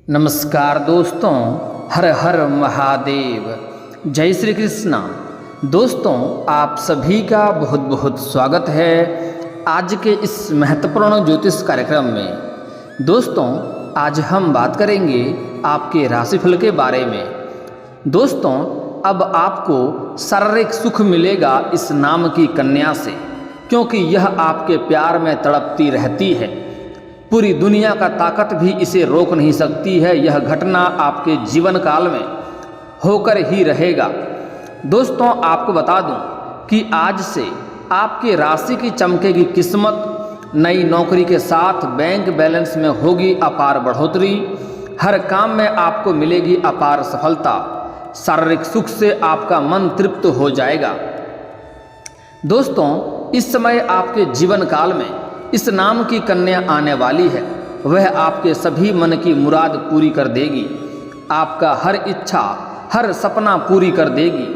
नमस्कार दोस्तों, हर हर महादेव, जय श्री कृष्णा। दोस्तों, आप सभी का बहुत बहुत स्वागत है आज के इस महत्वपूर्ण ज्योतिष कार्यक्रम में। दोस्तों, आज हम बात करेंगे आपके राशिफल के बारे में। दोस्तों, अब आपको शारीरिक सुख मिलेगा इस नाम की कन्या से, क्योंकि यह आपके प्यार में तड़पती रहती है। पूरी दुनिया का ताकत भी इसे रोक नहीं सकती है। यह घटना आपके जीवन काल में होकर ही रहेगा। दोस्तों, आपको बता दूं कि आज से आपके राशि की चमकेगी किस्मत। नई नौकरी के साथ बैंक बैलेंस में होगी अपार बढ़ोतरी। हर काम में आपको मिलेगी अपार सफलता। शारीरिक सुख से आपका मन तृप्त हो जाएगा। दोस्तों, इस समय आपके जीवन काल में इस नाम की कन्या आने वाली है। वह आपके सभी मन की मुराद पूरी कर देगी। आपका हर इच्छा, हर सपना पूरी कर देगी।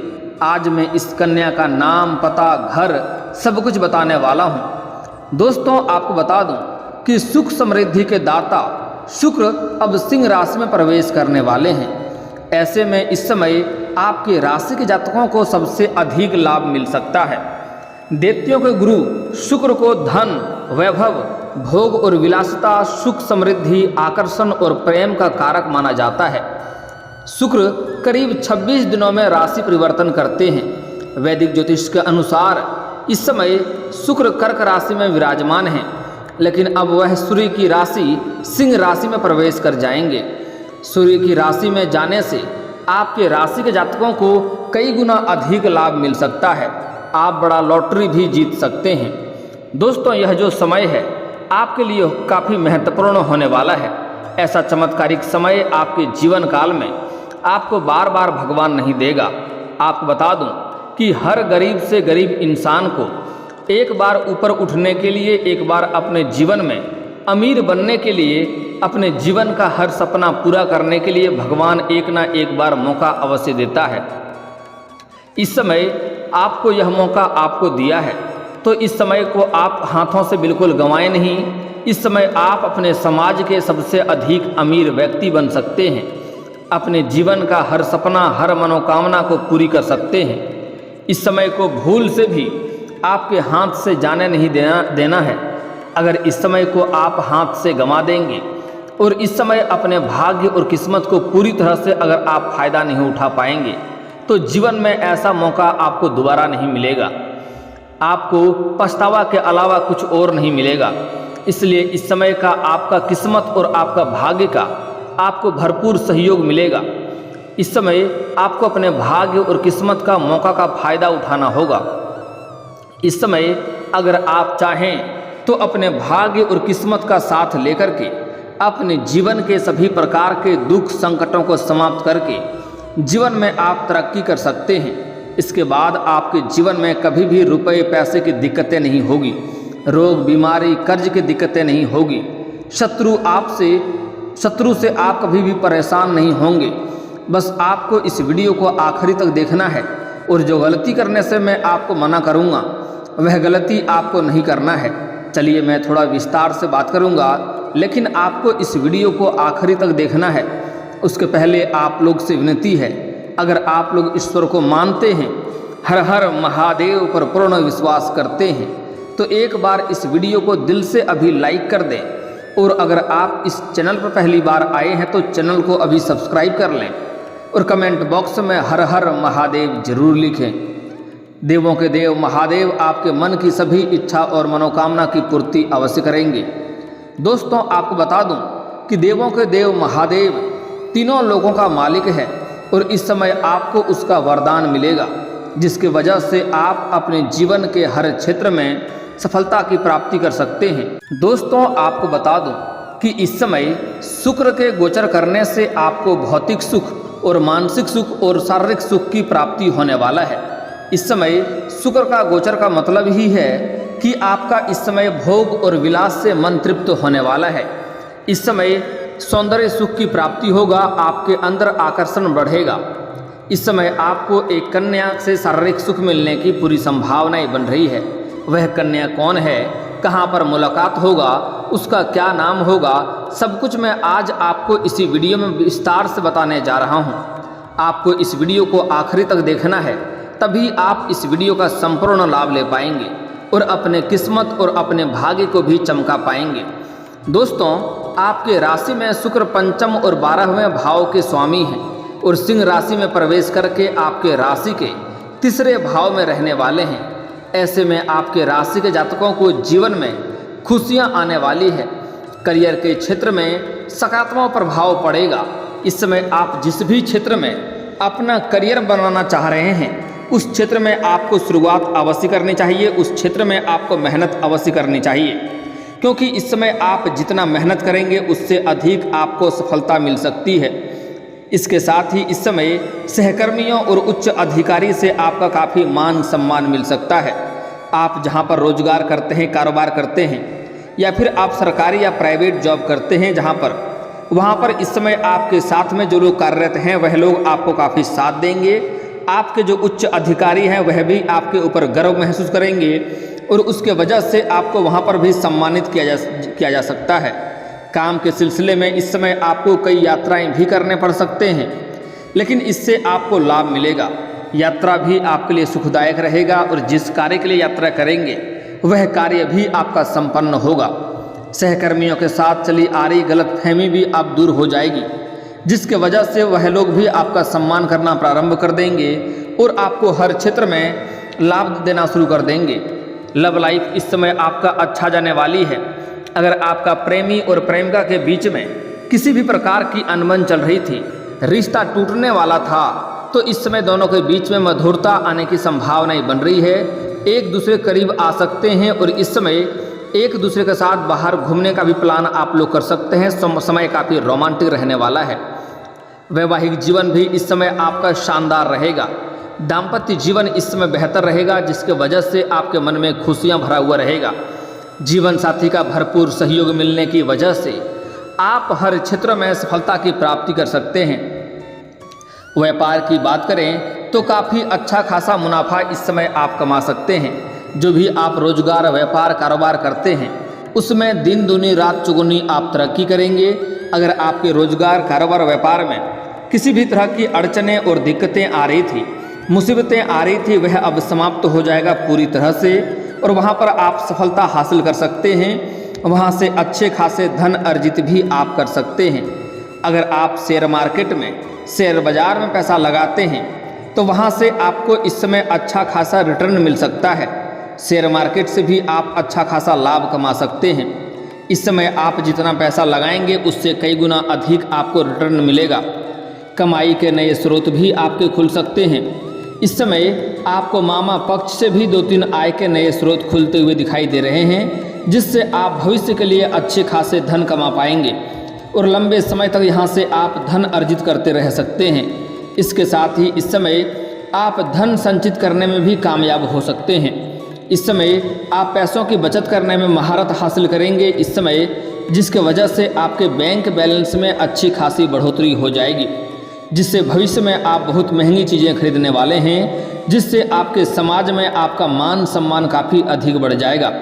आज मैं इस कन्या का नाम, पता, घर सब कुछ बताने वाला हूँ। दोस्तों, आपको बता दूँ कि सुख समृद्धि के दाता शुक्र अब सिंह राशि में प्रवेश करने वाले हैं। ऐसे में इस समय आपके राशि के जातकों को सबसे अधिक लाभ मिल सकता है। दैत्यों के गुरु शुक्र को धन, वैभव, भोग और विलासिता, सुख समृद्धि, आकर्षण और प्रेम का कारक माना जाता है। शुक्र करीब 26 दिनों में राशि परिवर्तन करते हैं। वैदिक ज्योतिष के अनुसार इस समय शुक्र कर्क राशि में विराजमान हैं, लेकिन अब वह सूर्य की राशि सिंह राशि में प्रवेश कर जाएंगे। सूर्य की राशि में जाने से आपके राशि के जातकों को कई गुना अधिक लाभ मिल सकता है। आप बड़ा लॉटरी भी जीत सकते हैं। दोस्तों, यह जो समय है आपके लिए काफ़ी महत्वपूर्ण होने वाला है। ऐसा चमत्कारिक समय आपके जीवन काल में आपको बार बार भगवान नहीं देगा। आपको बता दूं कि हर गरीब से गरीब इंसान को एक बार ऊपर उठने के लिए, एक बार अपने जीवन में अमीर बनने के लिए, अपने जीवन का हर सपना पूरा करने के लिए भगवान एक ना एक बार मौका अवश्य देता है। इस समय आपको यह मौका आपको दिया है, तो इस समय को आप हाथों से बिल्कुल गंवाएं नहीं। इस समय आप अपने समाज के सबसे अधिक अमीर व्यक्ति बन सकते हैं। अपने जीवन का हर सपना, हर मनोकामना को पूरी कर सकते हैं। इस समय को भूल से भी आपके हाथ से जाने नहीं देना है। अगर इस समय को आप हाथ से गंवा देंगे और इस समय अपने भाग्य और किस्मत को पूरी तरह से अगर आप फायदा नहीं उठा पाएंगे, तो जीवन में ऐसा मौका आपको दोबारा नहीं मिलेगा। आपको पछतावा के अलावा कुछ और नहीं मिलेगा। इसलिए इस समय का आपका किस्मत और आपका भाग्य का आपको भरपूर सहयोग मिलेगा। इस समय आपको अपने भाग्य और किस्मत का मौका का फायदा उठाना होगा। इस समय अगर आप चाहें तो अपने भाग्य और किस्मत का साथ लेकर के अपने जीवन के सभी प्रकार के दुख संकटों को समाप्त करके जीवन में आप तरक्की कर सकते हैं। इसके बाद आपके जीवन में कभी भी रुपए पैसे की दिक्कतें नहीं होगी। रोग, बीमारी, कर्ज की दिक्कतें नहीं होगी। शत्रु से आप कभी भी परेशान नहीं होंगे। बस आपको इस वीडियो को आखिरी तक देखना है, और जो गलती करने से मैं आपको मना करूँगा वह गलती आपको नहीं करना है। चलिए, मैं थोड़ा विस्तार से बात करूँगा, लेकिन आपको इस वीडियो को आखिरी तक देखना है। उसके पहले आप लोग से विनती है, अगर आप लोग ईश्वर को मानते हैं, हर हर महादेव पर पूर्ण विश्वास करते हैं, तो एक बार इस वीडियो को दिल से अभी लाइक कर दें। और अगर आप इस चैनल पर पहली बार आए हैं तो चैनल को अभी सब्सक्राइब कर लें, और कमेंट बॉक्स में हर हर महादेव जरूर लिखें। देवों के देव महादेव आपके मन की सभी इच्छा और मनोकामना की पूर्ति अवश्य करेंगे। दोस्तों, आपको बता दूं कि देवों के देव महादेव तीनों लोगों का मालिक है, और इस समय आपको उसका वरदान मिलेगा, जिसकी वजह से आप अपने जीवन के हर क्षेत्र में सफलता की प्राप्ति कर सकते हैं। दोस्तों, आपको बता दूं कि इस समय शुक्र के गोचर करने से आपको भौतिक सुख और मानसिक सुख और शारीरिक सुख की प्राप्ति होने वाला है। इस समय शुक्र का गोचर का मतलब ही है कि आपका इस समय भोग और विलास से मन तृप्त होने वाला है। इस समय सौंदर्य सुख की प्राप्ति होगा, आपके अंदर आकर्षण बढ़ेगा। इस समय आपको एक कन्या से शारीरिक सुख मिलने की पूरी संभावनाएं बन रही है। वह कन्या कौन है, कहाँ पर मुलाकात होगा, उसका क्या नाम होगा, सब कुछ मैं आज आपको इसी वीडियो में विस्तार से बताने जा रहा हूँ। आपको इस वीडियो को आखिरी तक देखना है, तभी आप इस वीडियो का संपूर्ण लाभ ले पाएंगे और अपने किस्मत और अपने भाग्य को भी चमका पाएंगे। दोस्तों, आपके राशि में शुक्र पंचम और 12वें भाव के स्वामी हैं और सिंह राशि में प्रवेश करके आपके राशि के तीसरे भाव में रहने वाले हैं। ऐसे में आपके राशि के जातकों को जीवन में खुशियां आने वाली है। करियर के क्षेत्र में सकारात्मक प्रभाव पड़ेगा। इस समय आप जिस भी क्षेत्र में अपना करियर बनाना चाह रहे हैं, उस क्षेत्र में आपको शुरुआत अवश्य करनी चाहिए, उस क्षेत्र में आपको मेहनत अवश्य करनी चाहिए, क्योंकि इस समय आप जितना मेहनत करेंगे उससे अधिक आपको सफलता मिल सकती है। इसके साथ ही इस समय सहकर्मियों और उच्च अधिकारी से आपका काफ़ी मान सम्मान मिल सकता है। आप जहां पर रोजगार करते हैं, कारोबार करते हैं, या फिर आप सरकारी या प्राइवेट जॉब करते हैं वहां पर इस समय आपके साथ में जो लोग कार्यरत हैं वह लोग आपको काफ़ी साथ देंगे। आपके जो उच्च अधिकारी हैं वह भी आपके ऊपर गर्व महसूस करेंगे और उसके वजह से आपको वहां पर भी सम्मानित किया जा सकता है। काम के सिलसिले में इस समय आपको कई यात्राएं भी करने पड़ सकते हैं, लेकिन इससे आपको लाभ मिलेगा। यात्रा भी आपके लिए सुखदायक रहेगा और जिस कार्य के लिए यात्रा करेंगे वह कार्य भी आपका संपन्न होगा। सहकर्मियों के साथ चली आ रही गलतफहमी भी अब दूर हो जाएगी, जिसके वजह से वह लोग भी आपका सम्मान करना प्रारंभ कर देंगे और आपको हर क्षेत्र में लाभ देना शुरू कर देंगे। लव लाइफ इस समय आपका अच्छा जाने वाली है। अगर आपका प्रेमी और प्रेमिका के बीच में किसी भी प्रकार की अनबन चल रही थी, रिश्ता टूटने वाला था, तो इस समय दोनों के बीच में मधुरता आने की संभावनाएं बन रही है। एक दूसरे करीब आ सकते हैं और इस समय एक दूसरे के साथ बाहर घूमने का भी प्लान आप लोग कर सकते हैं। समय काफ़ी रोमांटिक रहने वाला है। वैवाहिक जीवन भी इस समय आपका शानदार रहेगा। दाम्पत्य जीवन इस समय बेहतर रहेगा, जिसके वजह से आपके मन में खुशियां भरा हुआ रहेगा। जीवन साथी का भरपूर सहयोग मिलने की वजह से आप हर क्षेत्र में सफलता की प्राप्ति कर सकते हैं। व्यापार की बात करें तो काफ़ी अच्छा खासा मुनाफा इस समय आप कमा सकते हैं। जो भी आप रोजगार, व्यापार, कारोबार करते हैं उसमें दिन दूनी रात चौगुनी आप तरक्की करेंगे। अगर आपके रोजगार, कारोबार, व्यापार में किसी भी तरह की अड़चनें और दिक्कतें आ रही थी, मुसीबतें आ रही थी, वह अब समाप्त हो जाएगा पूरी तरह से और वहाँ पर आप सफलता हासिल कर सकते हैं। वहाँ से अच्छे खासे धन अर्जित भी आप कर सकते हैं। अगर आप शेयर मार्केट में, शेयर बाजार में पैसा लगाते हैं तो वहाँ से आपको इस समय अच्छा खासा रिटर्न मिल सकता है। शेयर मार्केट से भी आप अच्छा खासा लाभ कमा सकते हैं। इस समय आप जितना पैसा लगाएंगे उससे कई गुना अधिक आपको रिटर्न मिलेगा। कमाई के नए स्रोत भी आपके खुल सकते हैं। इस समय आपको मामा पक्ष से भी 2-3 आय के नए स्रोत खुलते हुए दिखाई दे रहे हैं, जिससे आप भविष्य के लिए अच्छे खासे धन कमा पाएंगे और लंबे समय तक यहाँ से आप धन अर्जित करते रह सकते हैं। इसके साथ ही इस समय आप धन संचित करने में भी कामयाब हो सकते हैं। इस समय आप पैसों की बचत करने में महारत हासिल करेंगे इस समय, जिसके वजह से आपके बैंक बैलेंस में अच्छी खासी बढ़ोतरी हो जाएगी, जिससे भविष्य में आप बहुत महंगी चीज़ें खरीदने वाले हैं, जिससे आपके समाज में आपका मान सम्मान काफ़ी अधिक बढ़ जाएगा।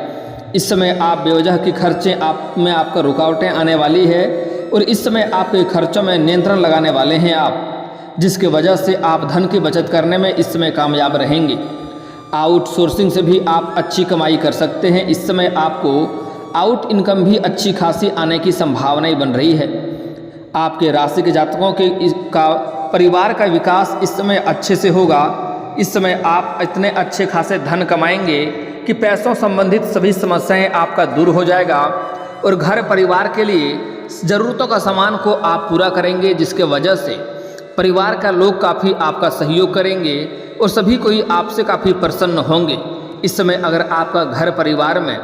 इस समय आप बेवजह की खर्चे में आपका रुकावटें आने वाली है और इस समय आपके खर्चों में नियंत्रण लगाने वाले हैं आप, जिसके वजह से आप धन की बचत करने में इस समय कामयाब रहेंगे। आउटसोर्सिंग से भी आप अच्छी कमाई कर सकते हैं। इस समय आपको आउट इनकम भी अच्छी खासी आने की संभावनाएं बन रही है। आपके राशि के जातकों का परिवार का विकास इस समय अच्छे से होगा। इस समय आप इतने अच्छे खासे धन कमाएंगे कि पैसों संबंधित सभी समस्याएं आपका दूर हो जाएगा और घर परिवार के लिए ज़रूरतों का सामान को आप पूरा करेंगे, जिसके वजह से परिवार का लोग काफ़ी आपका सहयोग करेंगे और सभी कोई आपसे काफ़ी प्रसन्न होंगे। इस समय अगर आपका घर परिवार में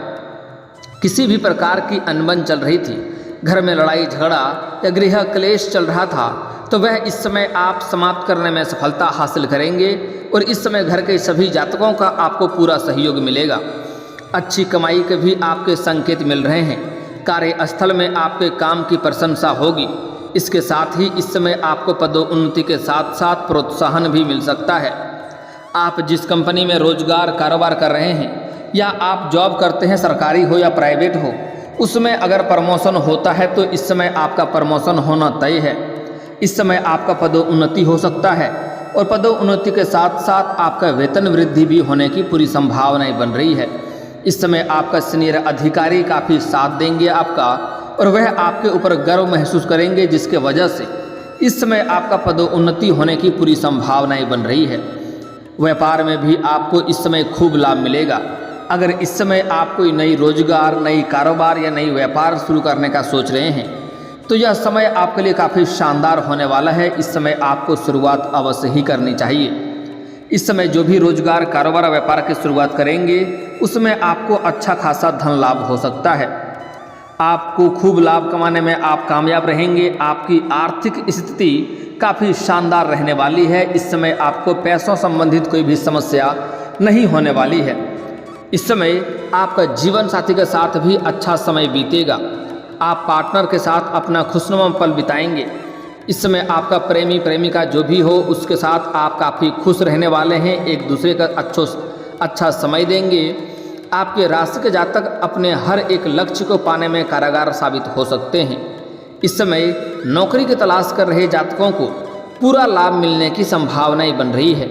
किसी भी प्रकार की अनबन चल रही थी, घर में लड़ाई झगड़ा या गृह क्लेश चल रहा था, तो वह इस समय आप समाप्त करने में सफलता हासिल करेंगे और इस समय घर के सभी जातकों का आपको पूरा सहयोग मिलेगा। अच्छी कमाई के भी आपके संकेत मिल रहे हैं। कार्यस्थल में आपके काम की प्रशंसा होगी। इसके साथ ही इस समय आपको पदोन्नति के साथ साथ प्रोत्साहन भी मिल सकता है। आप जिस कंपनी में रोजगार कारोबार कर रहे हैं या आप जॉब करते हैं, सरकारी हो या प्राइवेट हो, उसमें अगर प्रमोशन होता है तो इस समय आपका प्रमोशन होना तय है। इस समय आपका पदोन्नति हो सकता है और पदोन्नति के साथ साथ आपका वेतन वृद्धि भी होने की पूरी संभावनाएं बन रही है। इस समय आपका सीनियर अधिकारी काफ़ी साथ देंगे आपका, और वह आपके ऊपर गर्व महसूस करेंगे, जिसके वजह से इस समय आपका पदोन्नति होने की पूरी संभावनाएं बन रही है। व्यापार में भी आपको इस समय खूब लाभ मिलेगा। अगर इस समय आप कोई नई रोजगार, नई कारोबार या नई व्यापार शुरू करने का सोच रहे हैं तो यह समय आपके लिए काफ़ी शानदार होने वाला है। इस समय आपको शुरुआत अवश्य ही करनी चाहिए। इस समय जो भी रोजगार, कारोबार, व्यापार की शुरुआत करेंगे उसमें आपको अच्छा खासा धन लाभ हो सकता है। आपको खूब लाभ कमाने में आप कामयाब रहेंगे। आपकी आर्थिक स्थिति काफ़ी शानदार रहने वाली है। इस समय आपको पैसों संबंधित कोई भी समस्या नहीं होने वाली है। इस समय आपका जीवन साथी के साथ भी अच्छा समय बीतेगा। आप पार्टनर के साथ अपना खुशनुमा पल बिताएंगे। इस समय आपका प्रेमी प्रेमिका जो भी हो उसके साथ आप काफ़ी खुश रहने वाले हैं। एक दूसरे का अच्छा समय देंगे। आपके राशि के जातक अपने हर एक लक्ष्य को पाने में कारागार साबित हो सकते हैं। इस समय नौकरी की तलाश कर रहे जातकों को पूरा लाभ मिलने की संभावनाएं बन रही है।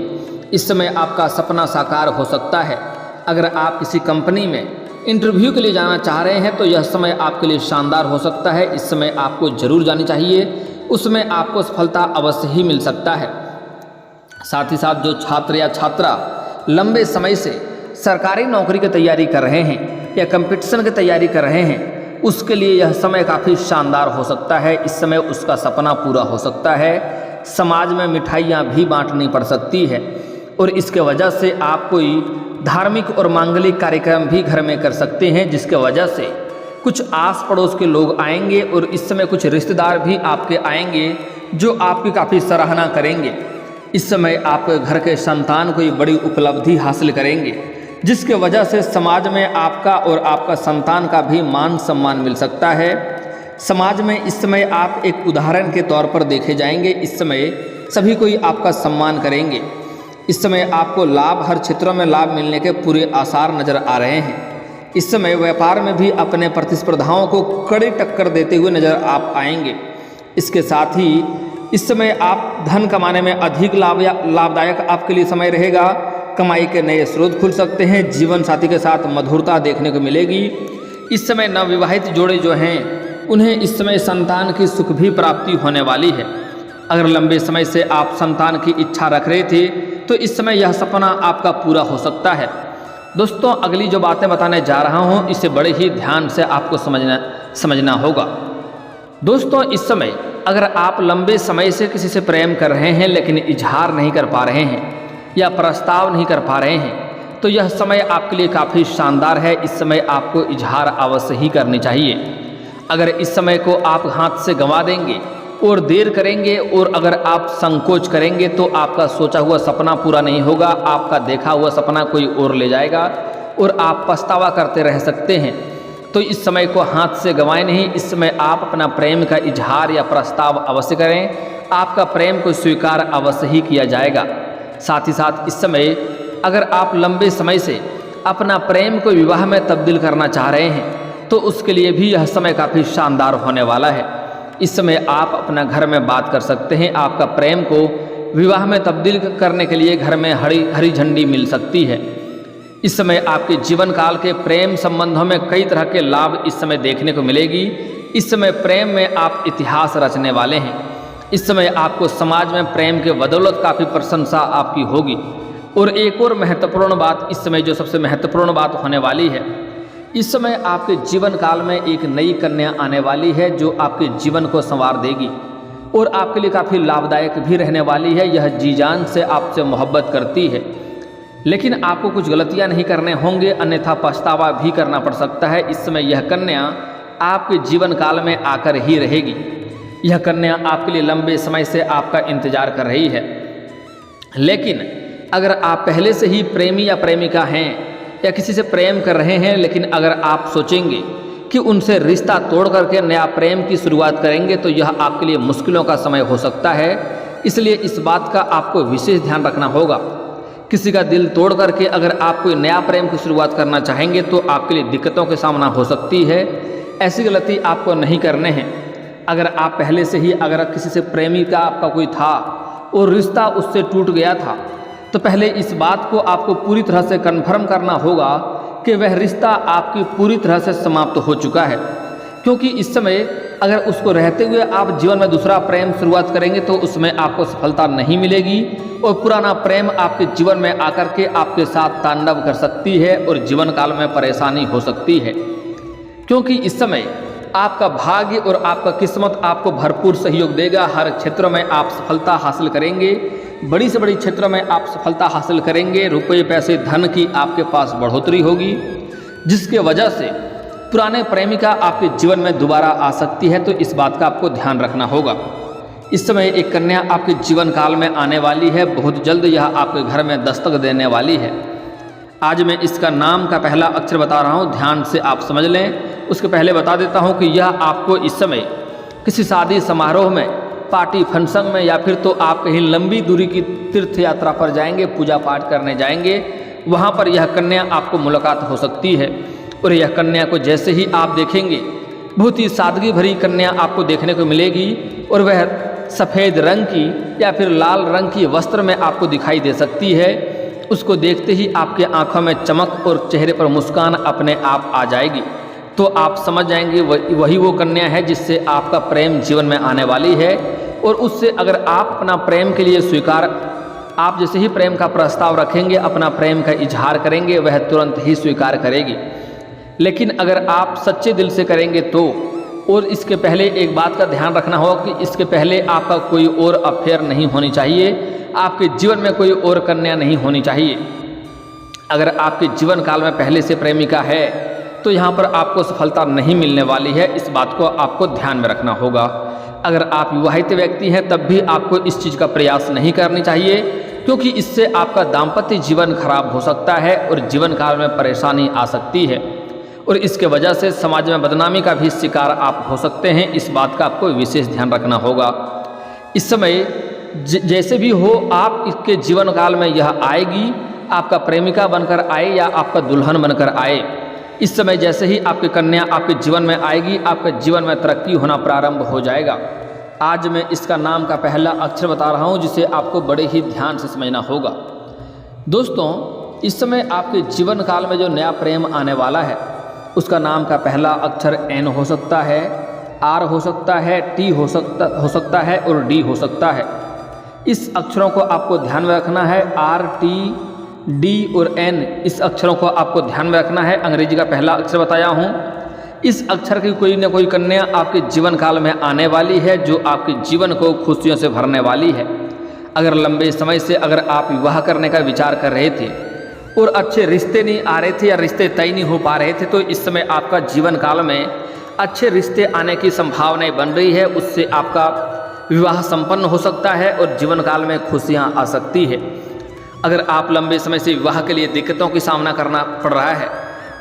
इस समय आपका सपना साकार हो सकता है। अगर आप किसी कंपनी में इंटरव्यू के लिए जाना चाह रहे हैं तो यह समय आपके लिए शानदार हो सकता है। इस समय आपको जरूर जानी चाहिए, उसमें आपको सफलता अवश्य ही मिल सकता है। साथ ही साथ जो छात्र या छात्रा लंबे समय से सरकारी नौकरी की तैयारी कर रहे हैं या कंपटीशन की तैयारी कर रहे हैं उसके लिए यह समय काफ़ी शानदार हो सकता है। इस समय उसका सपना पूरा हो सकता है। समाज में मिठाइयाँ भी बांटनी पड़ सकती है और इसके वजह से आप कोई धार्मिक और मांगलिक कार्यक्रम भी घर में कर सकते हैं, जिसके वजह से कुछ आस पड़ोस के लोग आएंगे और इस समय कुछ रिश्तेदार भी आपके आएंगे जो आपकी काफ़ी सराहना करेंगे। इस समय आपके घर के संतान कोई बड़ी उपलब्धि हासिल करेंगे, जिसके वजह से समाज में आपका और आपका संतान का भी मान सम्मान मिल सकता है। समाज में इस समय आप एक उदाहरण के तौर पर देखे जाएंगे। इस समय सभी कोई आपका सम्मान करेंगे। इस समय आपको लाभ, हर क्षेत्रों में लाभ मिलने के पूरे आसार नजर आ रहे हैं। इस समय व्यापार में भी अपने प्रतिस्पर्धाओं को कड़ी टक्कर देते हुए नजर आप आएंगे। इसके साथ ही इस समय आप धन कमाने में अधिक लाभदायक आपके लिए समय रहेगा। कमाई के नए स्रोत खुल सकते हैं। जीवन साथी के साथ मधुरता देखने को मिलेगी। इस समय नवविवाहित जोड़े जो हैं उन्हें इस समय संतान की सुख भी प्राप्ति होने वाली है। अगर लंबे समय से आप संतान की इच्छा रख रहे थे तो इस समय यह सपना आपका पूरा हो सकता है। दोस्तों, अगली जो बातें बताने जा रहा हूँ इसे बड़े ही ध्यान से आपको समझना होगा। दोस्तों, इस समय अगर आप लंबे समय से किसी से प्रेम कर रहे हैं लेकिन इजहार नहीं कर पा रहे हैं या प्रस्ताव नहीं कर पा रहे हैं तो यह समय आपके लिए काफ़ी शानदार है। इस समय आपको इजहार अवश्य ही करनी चाहिए। अगर इस समय को आप हाथ से गंवा देंगे और देर करेंगे और अगर आप संकोच करेंगे तो आपका सोचा हुआ सपना पूरा नहीं होगा। आपका देखा हुआ सपना कोई और ले जाएगा और आप पछतावा करते रह सकते हैं। तो इस समय को हाथ से गंवाएं नहीं। इस समय आप अपना प्रेम का इजहार या प्रस्ताव अवश्य करें। आपका प्रेम को स्वीकार अवश्य ही किया जाएगा। साथ ही साथ इस समय अगर आप लंबे समय से अपना प्रेम को विवाह में तब्दील करना चाह रहे हैं तो उसके लिए भी यह समय काफ़ी शानदार होने वाला है। इस समय आप अपना घर में बात कर सकते हैं। आपका प्रेम को विवाह में तब्दील करने के लिए घर में हरी झंडी मिल सकती है। इस समय आपके जीवन काल के प्रेम संबंधों में कई तरह के लाभ इस समय देखने को मिलेगी। इस समय प्रेम में आप इतिहास रचने वाले हैं। इस समय आपको समाज में प्रेम के बदौलत काफ़ी प्रशंसा आपकी होगी। और एक और महत्वपूर्ण बात, इस समय जो सबसे महत्वपूर्ण बात होने वाली है, इस समय आपके जीवन काल में एक नई कन्या आने वाली है जो आपके जीवन को संवार देगी और आपके लिए काफ़ी लाभदायक भी रहने वाली है। यह जी जान से आपसे मोहब्बत करती है, लेकिन आपको कुछ गलतियां नहीं करने होंगे, अन्यथा पछतावा भी करना पड़ सकता है। इस समय यह कन्या आपके जीवन काल में आकर ही रहेगी। यह कन्या आपके लिए लंबे समय से आपका इंतजार कर रही है। लेकिन अगर आप पहले से ही प्रेमी या प्रेमिका हैं या किसी से प्रेम कर रहे हैं, लेकिन अगर आप सोचेंगे कि उनसे रिश्ता तोड़ करके नया प्रेम की शुरुआत करेंगे तो यह आपके लिए मुश्किलों का समय हो सकता है। इसलिए इस बात का आपको विशेष ध्यान रखना होगा। किसी का दिल तोड़ करके अगर आप कोई नया प्रेम की शुरुआत करना चाहेंगे तो आपके लिए दिक्कतों का सामना हो सकती है। ऐसी गलती आपको नहीं करने हैं। अगर आप पहले से ही अगर किसी से प्रेमी का आपका कोई था और रिश्ता उससे टूट गया था, तो पहले इस बात को आपको पूरी तरह से कन्फर्म करना होगा कि वह रिश्ता आपकी पूरी तरह से समाप्त हो चुका है। क्योंकि इस समय अगर उसको रहते हुए आप जीवन में दूसरा प्रेम शुरुआत करेंगे तो उसमें आपको सफलता नहीं मिलेगी और पुराना प्रेम आपके जीवन में आकर के आपके साथ तांडव कर सकती है और जीवन काल में परेशानी हो सकती है। क्योंकि इस समय आपका भाग्य और आपका किस्मत आपको भरपूर सहयोग देगा। हर क्षेत्र में आप सफलता हासिल करेंगे, बड़ी से बड़ी क्षेत्र में आप सफलता हासिल करेंगे। रुपये पैसे धन की आपके पास बढ़ोतरी होगी, जिसके वजह से पुराने प्रेमिका आपके जीवन में दोबारा आ सकती है। तो इस बात का आपको ध्यान रखना होगा। इस समय एक कन्या आपके जीवन काल में आने वाली है, बहुत जल्द यह आपके घर में दस्तक देने वाली है। आज मैं इसका नाम का पहला अक्षर बता रहा हूँ, ध्यान से आप समझ लें। उसके पहले बता देता हूँ कि यह आपको इस समय किसी शादी समारोह में, पार्टी फंक्शन में, या फिर तो आप कहीं लंबी दूरी की तीर्थ यात्रा पर जाएंगे, पूजा पाठ करने जाएंगे, वहाँ पर यह कन्या आपको मुलाकात हो सकती है। और यह कन्या को जैसे ही आप देखेंगे, बहुत ही सादगी भरी कन्या आपको देखने को मिलेगी और वह सफ़ेद रंग की या फिर लाल रंग की वस्त्र में आपको दिखाई दे सकती है। उसको देखते ही आपके आंखों में चमक और चेहरे पर मुस्कान अपने आप आ जाएगी। तो आप समझ जाएंगे वही वो कन्या है जिससे आपका प्रेम जीवन में आने वाली है। और उससे अगर आप अपना प्रेम के लिए स्वीकार, आप जैसे ही प्रेम का प्रस्ताव रखेंगे, अपना प्रेम का इजहार करेंगे, वह तुरंत ही स्वीकार करेगी। लेकिन अगर आप सच्चे दिल से करेंगे तो, और इसके पहले एक बात का ध्यान रखना होगा कि इसके पहले आपका कोई और अफेयर नहीं होनी चाहिए, आपके जीवन में कोई और कन्या नहीं होनी चाहिए। अगर आपके जीवन काल में पहले से प्रेमिका है तो यहाँ पर आपको सफलता नहीं मिलने वाली है। इस बात को आपको ध्यान में रखना होगा। अगर आप विवाहित व्यक्ति हैं तब भी आपको इस चीज़ का प्रयास नहीं करनी चाहिए, क्योंकि इससे आपका दाम्पत्य जीवन खराब हो सकता है और जीवन काल में परेशानी आ सकती है और इसके वजह से समाज में बदनामी का भी शिकार आप हो सकते हैं। इस बात का आपको विशेष ध्यान रखना होगा। इस समय जैसे भी हो, आप इसके जीवन काल में यह आएगी, आपका प्रेमिका बनकर आए या आपका दुल्हन बनकर आए। इस समय जैसे ही आपकी कन्या आपके जीवन में आएगी, आपके जीवन में तरक्की होना प्रारंभ हो जाएगा। आज मैं इसका नाम का पहला अक्षर बता रहा हूँ, जिसे आपको बड़े ही ध्यान से समझना होगा। दोस्तों, इस समय आपके जीवन काल में जो नया प्रेम आने वाला है, उसका नाम का पहला अक्षर एन हो सकता है, आर हो सकता है, टी हो सकता है और डी हो सकता है। इस अक्षरों को आपको ध्यान में रखना है। आर, टी, डी और एन, इस अक्षरों को आपको ध्यान में रखना है। अंग्रेजी का पहला अक्षर बताया हूँ। इस अक्षर की कोई न कोई कन्या आपके जीवन काल में आने वाली है, जो आपके जीवन को खुशियों से भरने वाली है। अगर लंबे समय से अगर आप विवाह करने का विचार कर रहे थे और अच्छे रिश्ते नहीं आ रहे थे या रिश्ते तय नहीं हो पा रहे थे, तो इस समय आपका जीवन काल में अच्छे रिश्ते आने की संभावनाएं बन रही है। उससे आपका विवाह संपन्न हो सकता है और जीवन काल में खुशियां आ सकती है। अगर आप लंबे समय से विवाह के लिए दिक्कतों की सामना करना पड़ रहा है,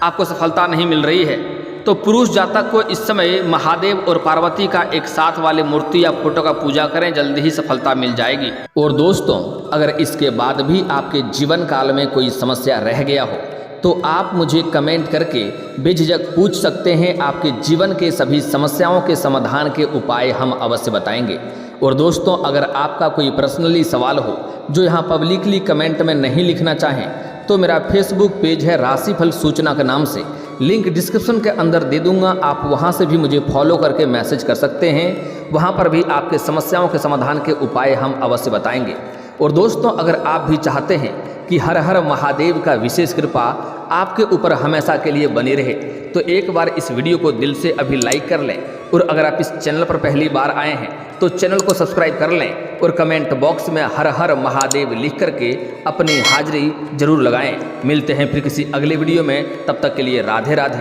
आपको सफलता नहीं मिल रही है, तो पुरुष जातक को इस समय महादेव और पार्वती का एक साथ वाले मूर्ति या फोटो का पूजा करें, जल्दी ही सफलता मिल जाएगी। और दोस्तों, अगर इसके बाद भी आपके जीवन काल में कोई समस्या रह गया हो तो आप मुझे कमेंट करके बेझिझक पूछ सकते हैं। आपके जीवन के सभी समस्याओं के समाधान के उपाय हम अवश्य बताएंगे। और दोस्तों, अगर आपका कोई पर्सनली सवाल हो जो यहाँ पब्लिकली कमेंट में नहीं लिखना चाहें, तो मेरा फेसबुक पेज है राशिफल सूचना के नाम से, लिंक डिस्क्रिप्शन के अंदर दे दूंगा। आप वहां से भी मुझे फॉलो करके मैसेज कर सकते हैं। वहां पर भी आपके समस्याओं के समाधान के उपाय हम अवश्य बताएंगे। और दोस्तों, अगर आप भी चाहते हैं कि हर हर महादेव का विशेष कृपा आपके ऊपर हमेशा के लिए बनी रहे, तो एक बार इस वीडियो को दिल से अभी लाइक कर लें। और अगर आप इस चैनल पर पहली बार आए हैं तो चैनल को सब्सक्राइब कर लें और कमेंट बॉक्स में हर हर महादेव लिख करके अपनी हाजिरी जरूर लगाएं। मिलते हैं फिर किसी अगले वीडियो में, तब तक के लिए राधे राधे।